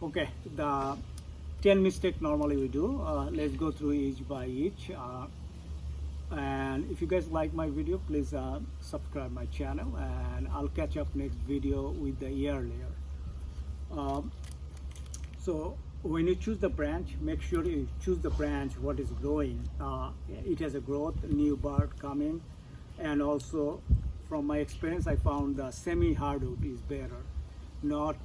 Okay, the 10 mistake normally we do. Let's go through each by each. And if you guys like my video, please subscribe my channel, and I'll catch up next video with the ear layer. So when you choose the branch, make sure you choose the branch what is growing. It has a growth, new bud coming, and also from my experience I found the semi-hardwood is better, not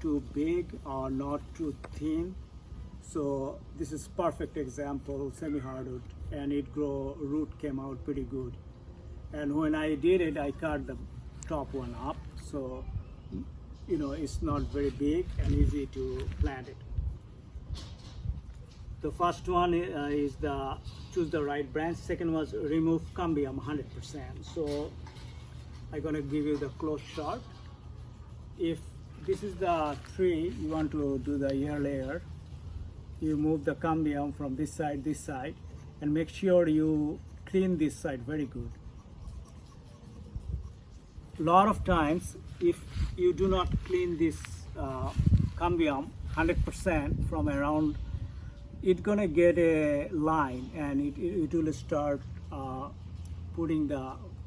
too big or not too thin. So this is perfect example, semi-hardwood, and root came out pretty good. And when I did it, I cut the top one up, so you know it's not very big and easy to plant it. The first one is the choose the right branch. Second was remove cambium 100%. So I'm gonna give you the close shot. If this is the tree you want to do the ear layer, you move the cambium from this side, and make sure you clean this side very good. A lot of times, if you do not clean this cambium 100% from around, it's gonna get a line, and it will start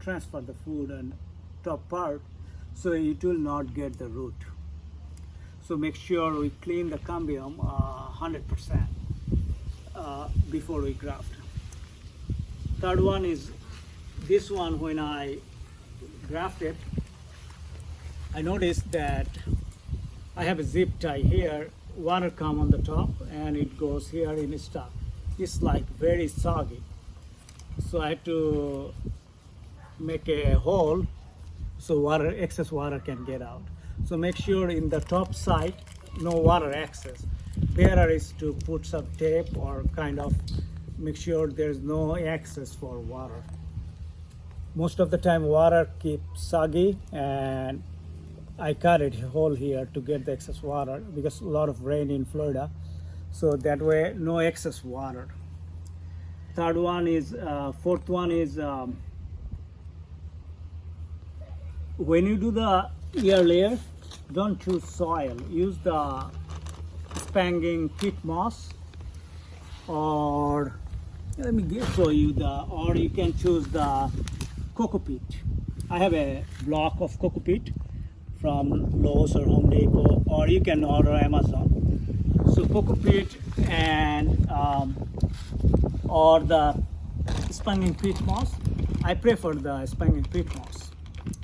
transfer the food and top part, so it will not get the root. So make sure we clean the cambium 100% before we graft. Third one is this one. When I grafted, I noticed that I have a zip tie here. Water come on the top and it goes here in the stuff. It's like very soggy. So I had to make a hole so excess water can get out. So make sure in the top side, no water access. Better is to put some tape or kind of make sure there's no access for water. Most of the time water keeps soggy, and I cut a hole here to get the excess water because a lot of rain in Florida. So that way, no excess water. Fourth one is when you do the ear layer, don't choose soil. Use the sphunging peat moss, or let me show you or you can choose the cocopeat. I have a block of cocopeat from Lowe's or Home Depot, or you can order Amazon. So cocopeat and or the sphunging peat moss. I prefer the sphunging peat moss.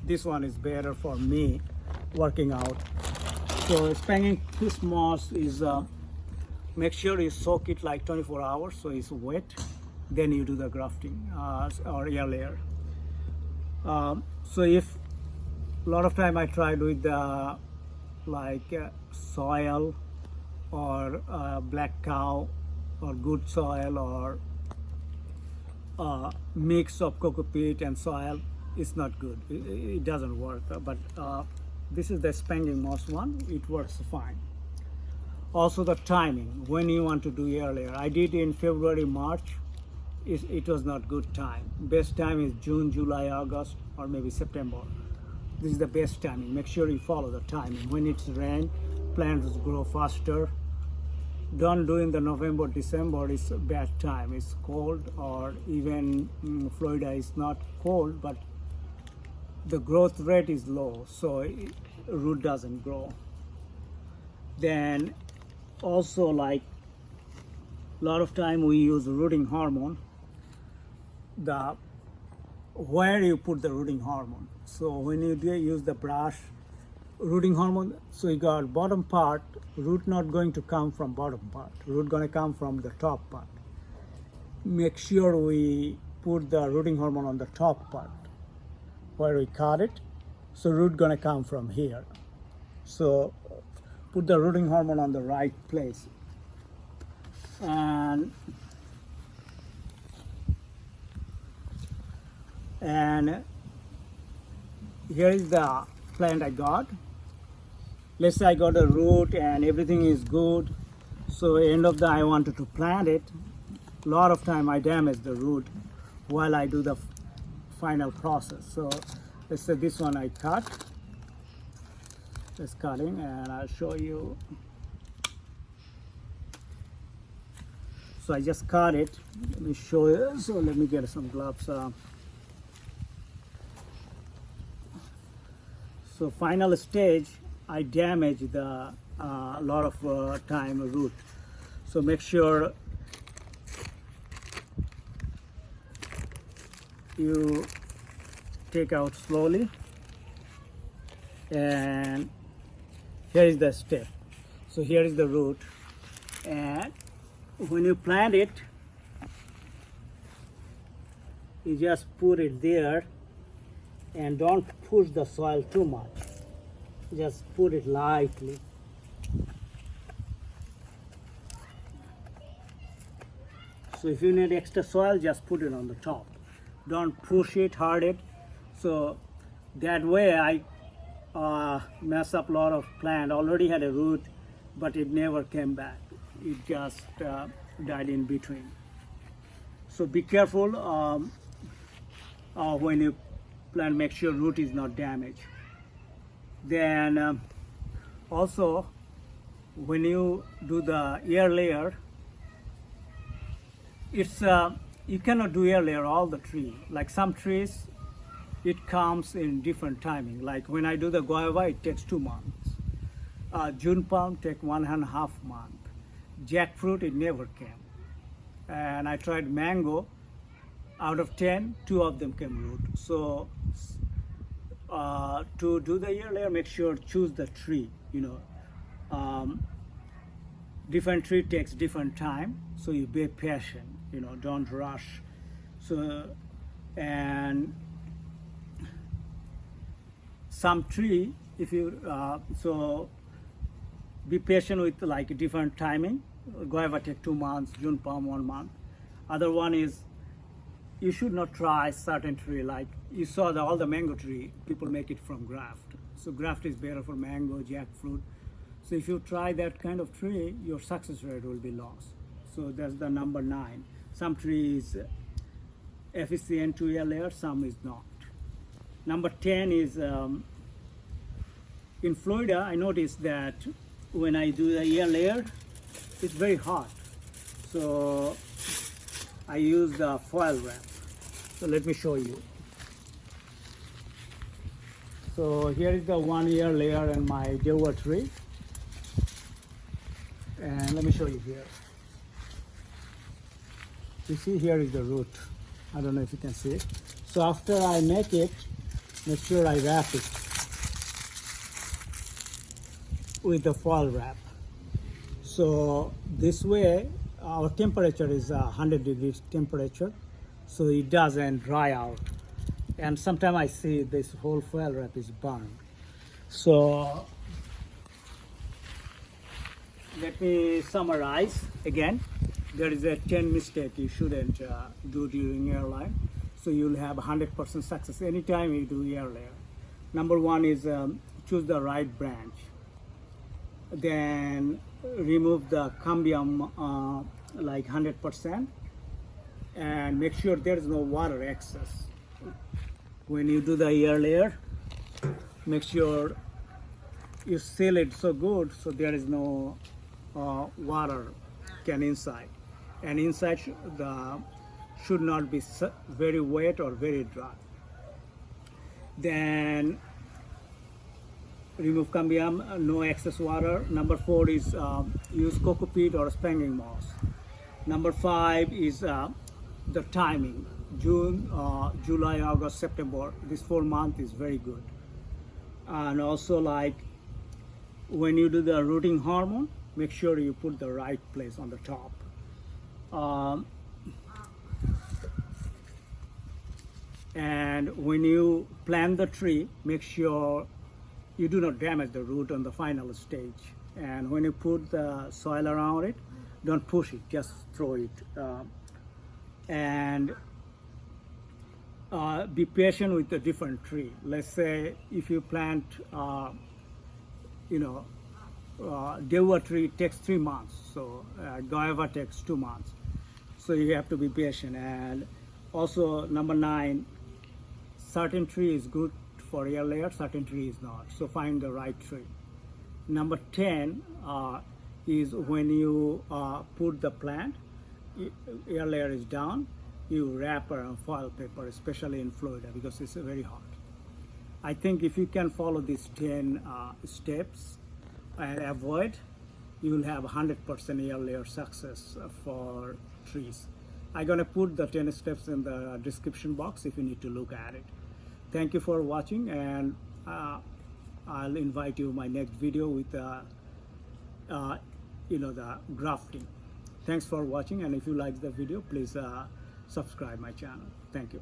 This one is better for me working out. So sphunging peat moss is make sure you soak it like 24 hours so it's wet. Then you do the grafting or ear layer. So if a lot of time I tried with soil or black cow or good soil or mix of cocopeat and soil, it's not good. It doesn't work. But this is the sphunging moss one. It works fine. Also the timing when you want to do ear layer. I did in February, March. It was not good time. Best time is June, July, August, or maybe September. This is the best timing. Make sure you follow the timing. When it's rain, plants grow faster. Don't do in the November, December. It's a bad time. It's cold, or even Florida is not cold, but the growth rate is low, so root doesn't grow. Then also, like a lot of time we use rooting hormone. Where you put the rooting hormone. So when you use the brush, rooting hormone, so you got bottom part, root not going to come from bottom part, root going to come from the top part. Make sure we put the rooting hormone on the top part where we cut it, so root going to come from here. So put the rooting hormone on the right place. And here is the plant I got. Let's say I got a root and everything is good. So end of the I wanted to plant it. A lot of time I damage the root while I do the final process. So let's say this one I cut. Just cutting, and I'll show you. So I just cut it. Let me show you. So let me get some gloves. So final stage, I damage the lot of time root. So make sure you take out slowly. And here is the step. So here is the root, and when you plant it, you just put it there and don't push the soil too much. Just put it lightly. So if you need extra soil, just put it on the top. Don't push it, hard it. So that way I mess up a lot of plant. Already had a root, but it never came back. It just died in between. So be careful when you plant. Make sure root is not damaged. Then also when you do the air layer, it's you cannot do air layer all the tree. Like some trees, it comes in different timing. Like when I do the guava, it takes 2 months. June palm take 1.5 months. Jackfruit, it never came. And I tried mango. Out of 10, 2 of them came root. So to do the air layer, make sure choose the tree. Different tree takes different time, so you be patient. Don't rush. So and some tree, if you so be patient with like different timing. Guava take 2 months, June palm 1 month. Other one is you should not try certain tree. Like you saw all the mango tree, people make it from graft. So graft is better for mango, jackfruit. So if you try that kind of tree, your success rate will be lost. So that's the number 9. Some trees efficient to air layer, some is not. Number 10 is in Florida, I noticed that when I do the air layer, it's very hot. So I use the foil wrap. So let me show you. So here is the 1 air layer in my dewa tree. And let me show you here. You see here is the root. I don't know if you can see it. So after I make it, make sure I wrap it with the foil wrap. So this way our temperature is 100 degrees temperature, so it doesn't dry out. And sometimes I see this whole foil wrap is burned. So let me summarize again. There is a 10 mistake you shouldn't do during airline. So you'll have 100% success anytime you do air layer. Number 1 is choose the right branch. Then remove the cambium like 100% and make sure there is no water excess. When you do the air layer, make sure you seal it so good so there is no water can inside. And inside should not be very wet or very dry. Then remove cambium, no excess water. Number 4 is use cocopeat or sphunging moss. Number 5 is the timing. June, July, August, September. This 4 months is very good. And also like when you do the rooting hormone, make sure you put the right place on the top. And when you plant the tree, make sure you do not damage the root on the final stage. And when you put the soil around it, don't push it, just throw it. And be patient with the different tree. Let's say if you plant, dewa tree takes 3 months, so guava takes 2 months. So you have to be patient. And also number 9, certain tree is good for air layer, certain tree is not. So find the right tree. Number 10 is when you put the plant, air layer is down, you wrap around foil paper, especially in Florida because it's very hot. I think if you can follow these 10 steps and avoid, you will have 100% air layer success for trees. I'm gonna put the 10 steps in the description box if you need to look at it. Thank you for watching, and I'll invite you my next video with the grafting. Thanks for watching, and if you like the video, please subscribe my channel. Thank you.